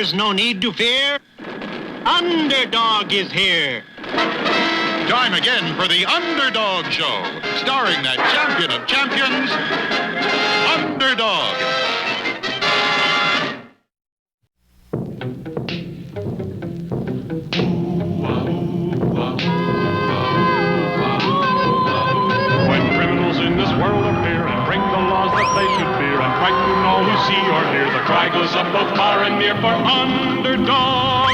is no need to fear. Underdog is here. Time again for the Underdog Show, starring that champion of champions, Underdog. When criminals in this world appear and break the laws that they should fear and frighten all who see or hear, the cry goes up both far and near for Underdog.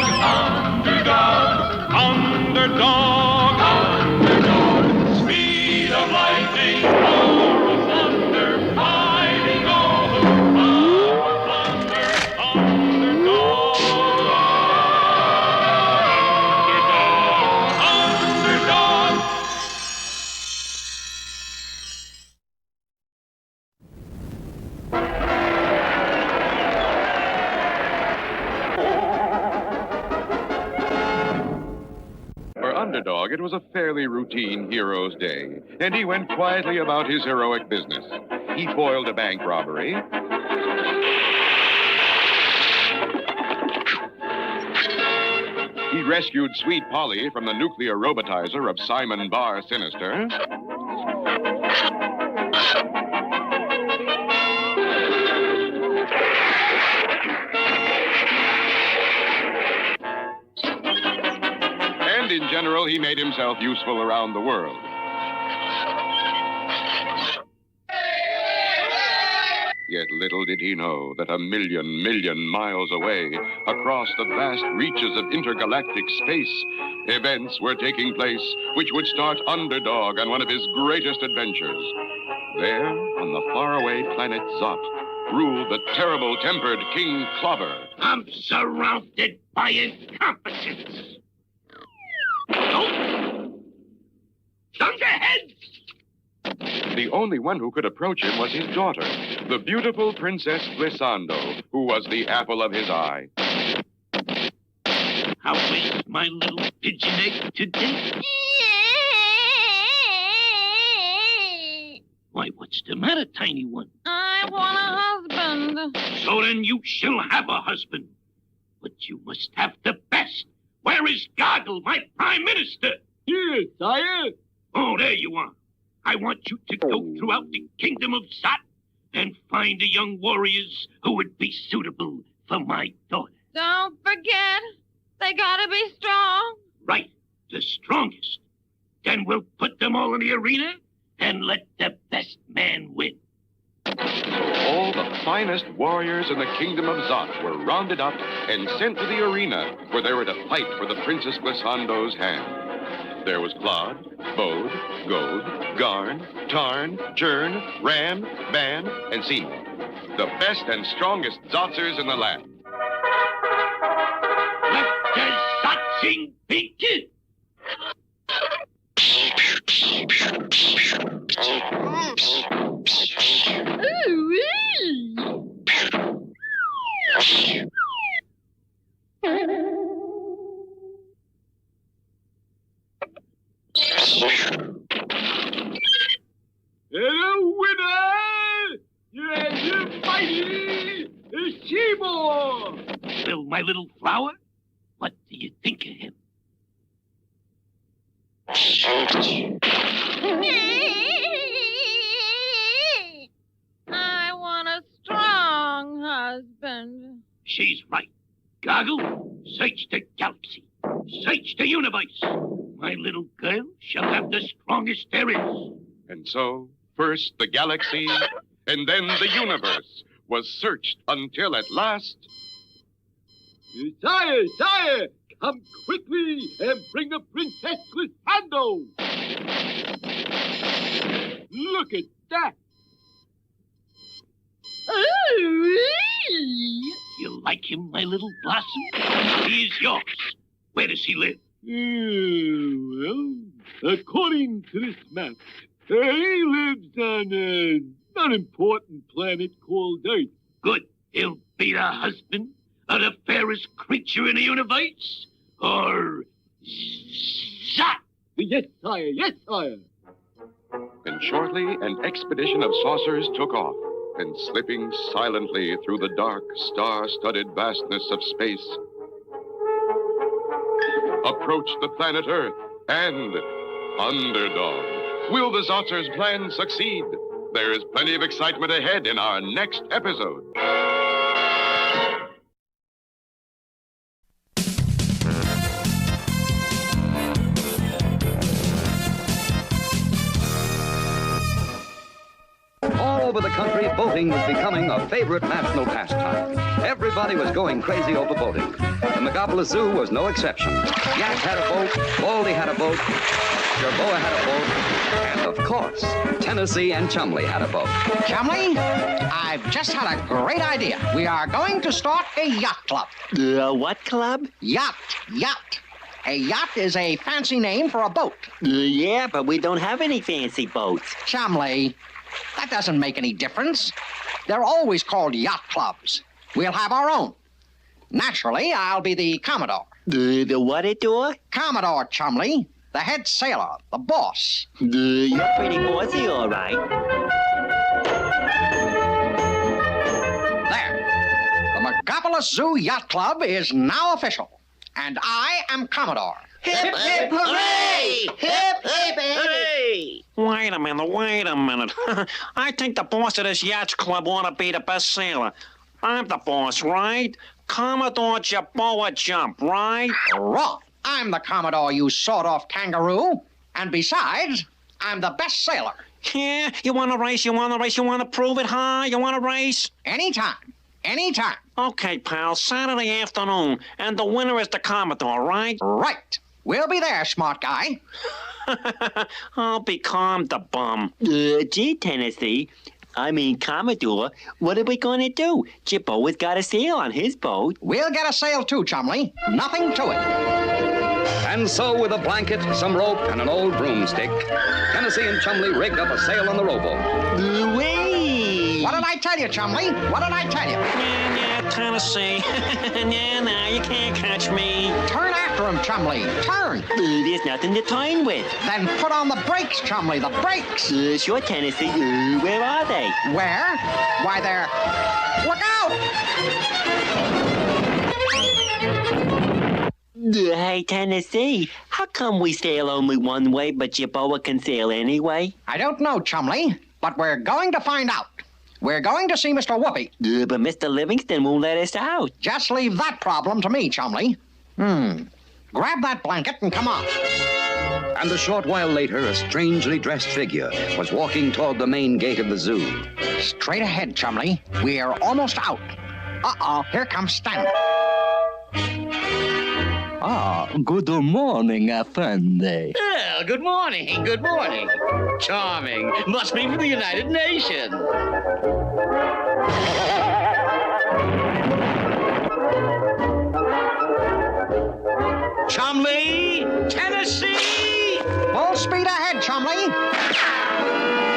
Underdog. Underdog. Underdog. Speed of lightning, roar of thunder, fighting all who plunder. Underdog. Underdog. Underdog. For Underdog, it was a fairly routine hero's day, and he went quietly about his heroic business. He foiled a bank robbery. He rescued Sweet Polly from the nuclear robotizer of Simon Barr Sinister. And in general, he made himself useful around the world. Yet little did he know that a million miles away, across the vast reaches of intergalactic space, events were taking place which would start Underdog on one of his greatest adventures. There, on the faraway planet Zot, ruled the terrible-tempered King Klobber. I'm surrounded by incompetence. Oh! Thunderhead! The only one who could approach him was his daughter, the beautiful Princess Glissando, who was the apple of his eye. How is my little pigeon egg today? Why, what's the matter, tiny one? I want a husband. So then you shall have a husband. But you must have the best. Where is Goggle, my prime minister? Here, sire. Oh, there you are. I want you to go throughout the kingdom of Zot and find the young warriors who would be suitable for my daughter. Don't forget, they gotta be strong. Right, the strongest. Then we'll put them all in the arena and let the best man win. All the finest warriors in the kingdom of Zot were rounded up and sent to the arena where they were to fight for the Princess Glissando's hand. There was Claude, Bode, Gode, Garn, Tarn, Jern, Ram, Ban, and Seed. The best and strongest Zotzers in the land. Let the Zotzing begin! Ooh-wee. Hello, winner! You're mighty Seymour! Well, my little flower, what do you think of him? I want a strong husband. She's right. Goggle, search the galaxy. Search the universe. My little girl shall have the strongest there is. And so, first the galaxy, and then the universe was searched until at last... Sire, come quickly and bring the Princess Glissando. Look at that. Ooh-wee. You like him, my little blossom? He is yours. Where does he live? Well, according to this map, he lives on an unimportant planet called Earth. Good. He'll be the husband of the fairest creature in the universe? Or Zot? Yes, sire, yes, sire. And shortly, an expedition of saucers took off. and slipping silently through the dark, star-studded vastness of space, approached the planet Earth and Underdog. Will the Zotzers' plan succeed? There is plenty of excitement ahead in our next episode. All over the country, boating was becoming a favorite national pastime. Everybody was going crazy over boating. The Megapolis Zoo was no exception. Yak had a boat, Baldy had a boat, Jerboa had a boat, and of course, Tennessee and Chumley had a boat. Chumley, I've just had a great idea. We are going to start a yacht club. What club? Yacht. A yacht is a fancy name for a boat. Yeah, but we don't have any fancy boats. Chumley, that doesn't make any difference. They're always called yacht clubs. We'll have our own. Naturally, I'll be the Commodore. The what it do? Commodore, Chumley. The head sailor, the boss. You're pretty bossy, all right. There. The Megapolis Zoo Yacht Club is now official. And I am Commodore. Hip, hip, hooray! Hip, hip, hooray! Wait a minute. I think the boss of this yacht club ought to be the best sailor. I'm the boss, right? Commodore Jerboa Jump, right? Wrong. I'm the Commodore, you sawed-off kangaroo. And besides, I'm the best sailor. Yeah, you want to race? You want to prove it, huh? You want to race? Anytime. Okay, pal, Saturday afternoon, and the winner is the Commodore, right? Right. We'll be there, smart guy. I'll be calm, the bum. Gee, Tennessee. Commodore, what are we going to do? Jerboa's got a sail on his boat. We'll get a sail too, Chumley. Nothing to it. And so, with a blanket, some rope, and an old broomstick, Tennessee and Chumley rigged up a sail on the rowboat. Wait! What did I tell you, Chumley? What did I tell you? Yeah, Tennessee. Nah, you can't catch me. Turn after him, Chumley. Turn. There's nothing to turn with. Then put on the brakes, Chumley, the brakes. Sure, Tennessee. Where are they? Where? Why, they're... Look out! Hey, Tennessee, how come we sail only one way, but Jerboa can sail anyway? I don't know, Chumley, but we're going to find out. We're going to see Mr. Whoopi. But Mr. Livingston won't let us out. Just leave that problem to me, Chumley. Grab that blanket and come on. And a short while later, a strangely dressed figure was walking toward the main gate of the zoo. Straight ahead, Chumley. We're almost out. Uh-oh, here comes Stanley. Good morning, Effendi. Well, good morning. Charming. Must be from the United Nations. Chumley! Tennessee! Full speed ahead, Chumley!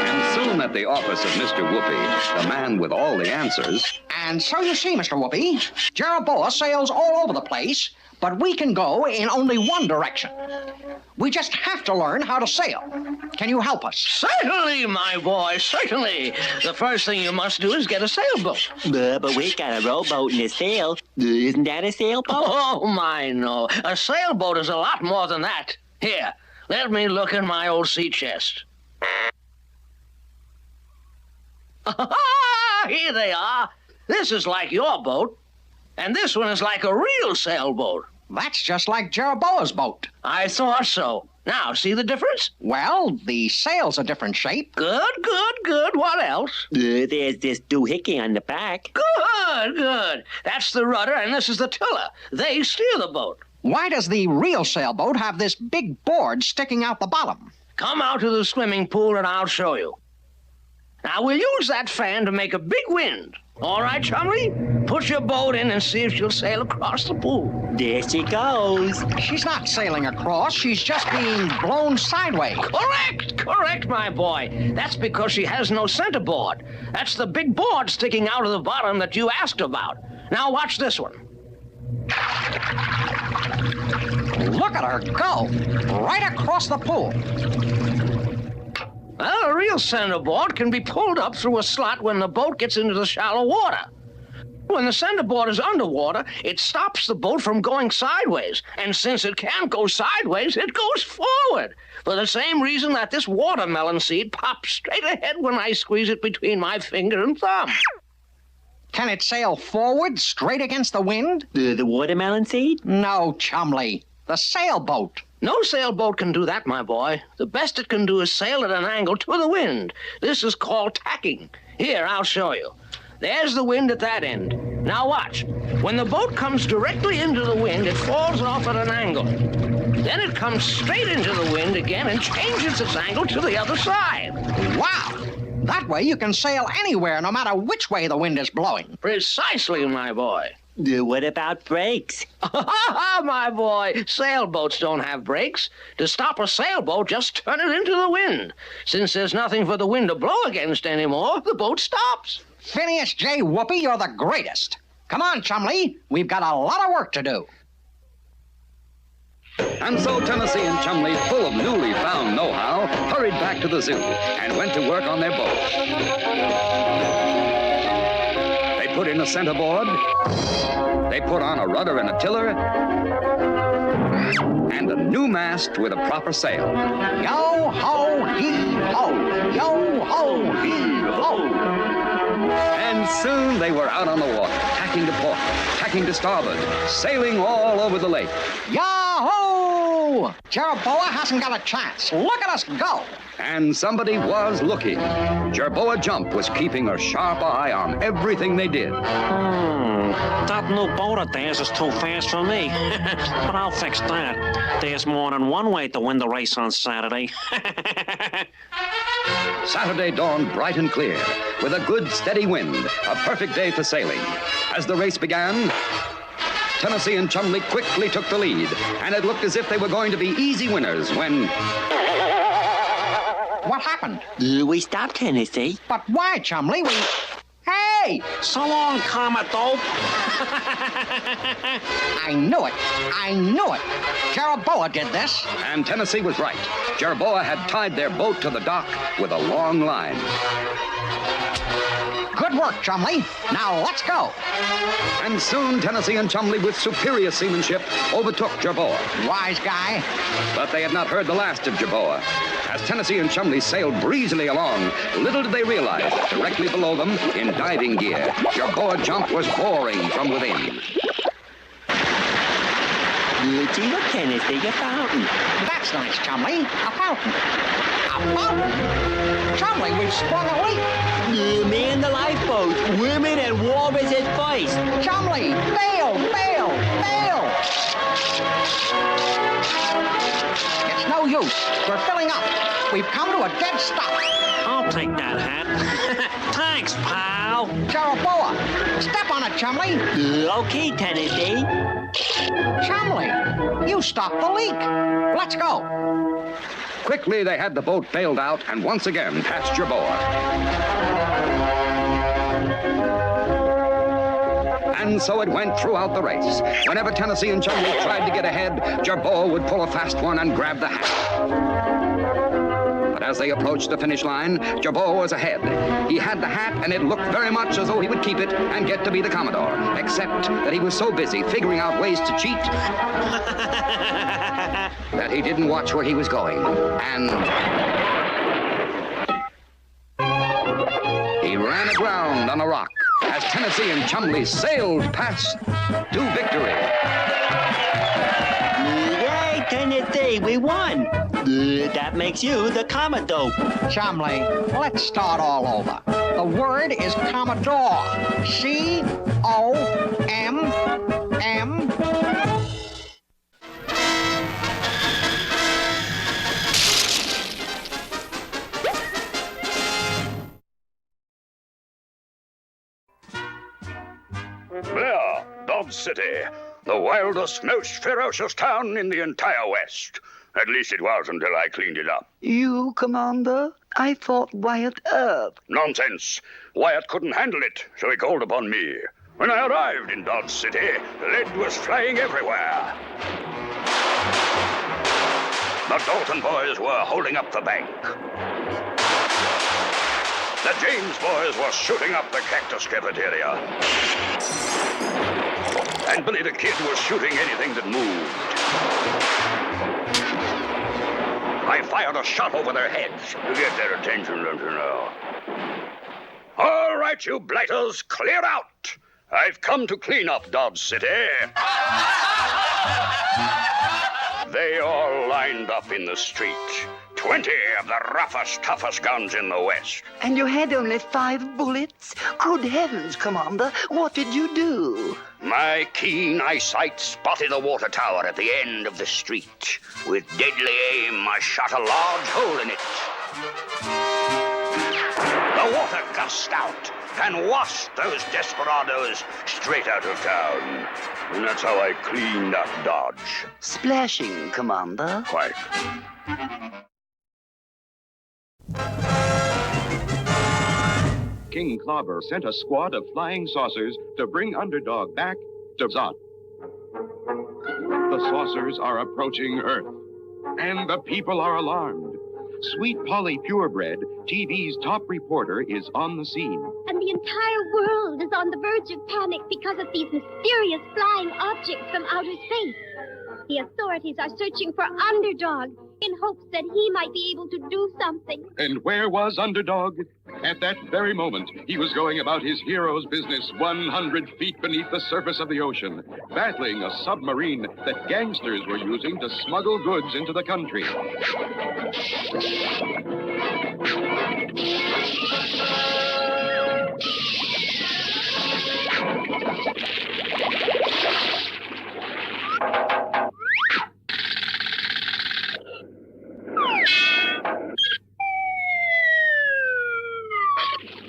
And soon at the office of Mr. Whoopi, the man with all the answers... And so you see, Mr. Whoopi, Jerboa sails all over the place, but we can go in only one direction. We just have to learn how to sail. Can you help us? Certainly, my boy, certainly. The first thing you must do is get a sailboat. But we got a rowboat and a sail. Isn't that a sailboat? Oh, my, no. A sailboat is a lot more than that. Here, let me look in my old sea chest. Here they are. This is like your boat. And this one is like a real sailboat. That's just like Jerboa's boat. I thought so. Now, see the difference? Well, the sail's a different shape. Good. What else? There's this doohickey on the back. Good. That's the rudder, and this is the tiller. They steer the boat. Why does the real sailboat have this big board sticking out the bottom? Come out to the swimming pool, and I'll show you. Now, we'll use that fan to make a big wind. All right, Chumley? Put your boat in and see if she'll sail across the pool. There she goes. She's not sailing across. She's just being blown sideways. Correct, my boy. That's because she has no centerboard. That's the big board sticking out of the bottom that you asked about. Now watch this one. Look at her go. Right across the pool. Well, a real centerboard can be pulled up through a slot when the boat gets into the shallow water. When the centerboard is underwater, it stops the boat from going sideways. And since it can't go sideways, it goes forward. For the same reason that this watermelon seed pops straight ahead when I squeeze it between my finger and thumb. Can it sail forward, straight against the wind? The watermelon seed? No, Chumley. The sailboat. No sailboat can do that, my boy. The best it can do is sail at an angle to the wind. This is called tacking. Here, I'll show you. There's the wind at that end. Now watch. When the boat comes directly into the wind, it falls off at an angle. Then it comes straight into the wind again and changes its angle to the other side. Wow! That way you can sail anywhere, no matter which way the wind is blowing. Precisely, my boy. What about brakes? My boy, sailboats don't have brakes. To stop a sailboat, just turn it into the wind. Since there's nothing for the wind to blow against anymore, the boat stops. Phineas J. Whoopi, you're the greatest. Come on, Chumley. We've got a lot of work to do. And so Tennessee and Chumley, full of newly found know-how, hurried back to the zoo and went to work on their boat. They put in a centerboard, they put on a rudder and a tiller, and a new mast with a proper sail. Yo-ho-hee-ho! Yo-ho-hee-ho! And soon they were out on the water, tacking to port, tacking to starboard, sailing all over the lake. Yahoo! Jerboa hasn't got a chance. Look at us go! And somebody was looking. Jerboa Jump was keeping a sharp eye on everything they did. That new boat of theirs is too fast for me. But I'll fix that. There's more than one way to win the race on Saturday. Saturday dawned bright and clear, with a good, steady wind, a perfect day for sailing. As the race began, Tennessee and Chumley quickly took the lead, and it looked as if they were going to be easy winners when... What happened? We stopped, Tennessee. But why, Chumley? Hey! So long, Commodore. I knew it. I knew it. Jerboa did this. And Tennessee was right. Jerboa had tied their boat to the dock with a long line. Good work, Chumley. Now let's go. And soon Tennessee and Chumley, with superior seamanship, overtook Jerboa. Wise guy. But they had not heard the last of Jerboa. As Tennessee and Chumley sailed breezily along, little did they realize that directly below them, in diving gear, Jerboa Jump was boring from within. Gee, look, Tennessee, a fountain. That's nice, Chumley. A fountain. A fountain? Chumley, we've sprung a leak. Man the lifeboat. Women and walrus at first. Chumley, bail, bail, bail. It's no use. We're filling up. We've come to a dead stop. I'll take that hat. Thanks, pal. Jerboa, step on it, Chumley. Okay, Tennessee. Chumley, you stopped the leak. Let's go. Quickly, they had the boat bailed out and once again passed Jerboa. And so it went throughout the race. Whenever Tennessee and Chumley tried to get ahead, Jerboa would pull a fast one and grab the hat. But as they approached the finish line, Jerboa was ahead. He had the hat, and it looked very much as though he would keep it and get to be the Commodore, except that he was so busy figuring out ways to cheat that he didn't watch where he was going. And he ran aground on a rock as Tennessee and Chumley sailed past to victory. Yay, Tennessee, we won. That makes you the Commodore. Chumley, let's start all over. The word is Commodore. C-O-M-M. There, Dodge City, the wildest, most ferocious town in the entire West. At least it was until I cleaned it up. You, Commander? I thought Wyatt Earp. Nonsense. Wyatt couldn't handle it, so he called upon me. When I arrived in Dodge City, lead was flying everywhere. The Dalton boys were holding up the bank. The James boys were shooting up the Cactus Cafeteria. And Billy the Kid was shooting anything that moved. I fired a shot over their heads to get their attention, don't you know? All right, you blighters, clear out. I've come to clean up Dodge City. They all lined up in the street. 20 of the roughest, toughest guns in the West. And you had only 5 bullets? Good heavens, Commander, what did you do? My keen eyesight spotted a water tower at the end of the street. With deadly aim, I shot a large hole in it. The water gushed out and washed those desperados straight out of town. And that's how I cleaned up Dodge. Splashing, Commander. Quite. King Klobber sent a squad of flying saucers to bring Underdog back to Zot. The saucers are approaching Earth, and the people are alarmed. Sweet Polly Purebred, TV's top reporter, is on the scene. And the entire world is on the verge of panic because of these mysterious flying objects from outer space. The authorities are searching for Underdog in hopes that he might be able to do something. And where was Underdog? At that very moment, he was going about his hero's business 100 feet beneath the surface of the ocean, battling a submarine that gangsters were using to smuggle goods into the country.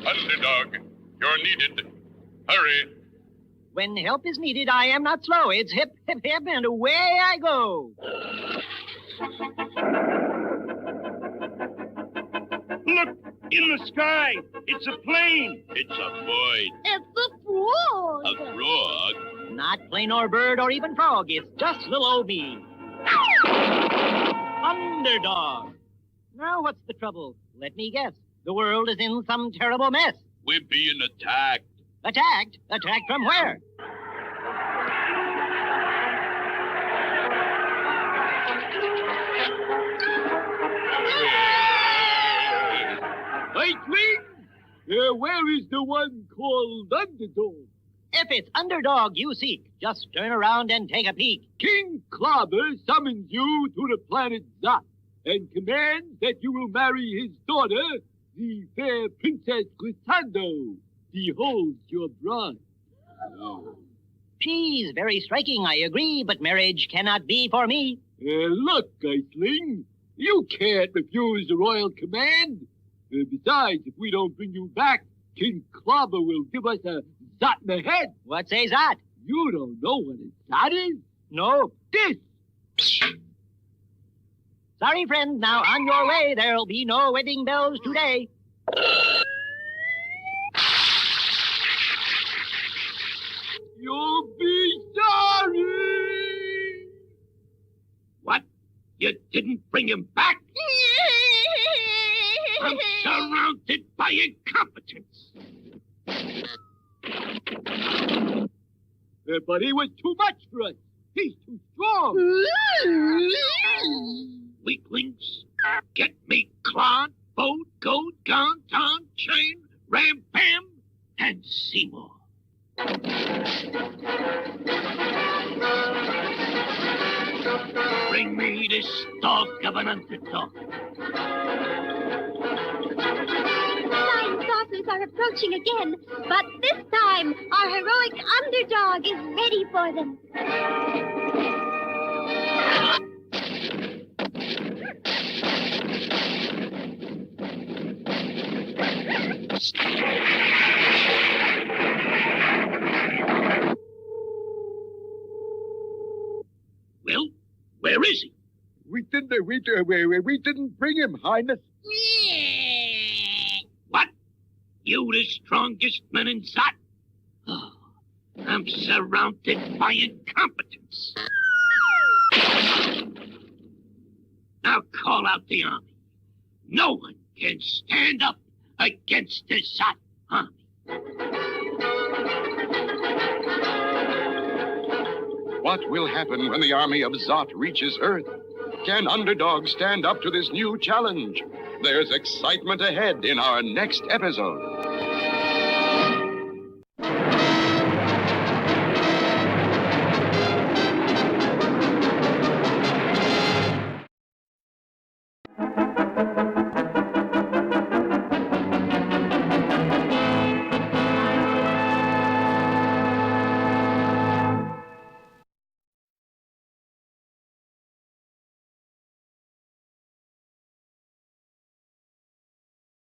Underdog, you're needed. Hurry. When help is needed, I am not slow. It's hip, hip, hip, and away I go. Look, in the sky. It's a plane. It's a bird. It's a frog. A frog? Not plane or bird or even frog. It's just little old me. Underdog. Now what's the trouble? Let me guess. The world is in some terrible mess. We're being attacked. Attacked? Attacked from where? Lightning? Where is the one called Underdog? If it's Underdog you seek, just turn around and take a peek. King Klobber summons you to the planet Zot and commands that you will marry his daughter, the fair Princess Glissando. Behold your bride. She's very striking, I agree, but marriage cannot be for me. Look, Geisling, you can't refuse the royal command. Besides, if we don't bring you back, King Klobber will give us a Zot in the head. What's a Zot? You don't know what a Zot is? No. This. Sorry, friend. Now, on your way, there'll be no wedding bells today. You'll be sorry. What? You didn't bring him back? I'm surrounded by incompetence. But he was too much for us. He's too strong. Weaklings, get me Claude, Boat, Goat, Gon, Ton, Chain, Ram, Bam, and Seymour. Bring me this dog of an underdog. Flying saucers are approaching again, but this time our heroic Underdog is ready for them. Well, where is he? We didn't bring him, Highness. What? You the strongest man in Zot? Oh, I'm surrounded by incompetence. Now call out the army. No one can stand up against the Zot army. What will happen when the army of Zot reaches Earth? Can Underdog stand up to this new challenge? There's excitement ahead in our next episode.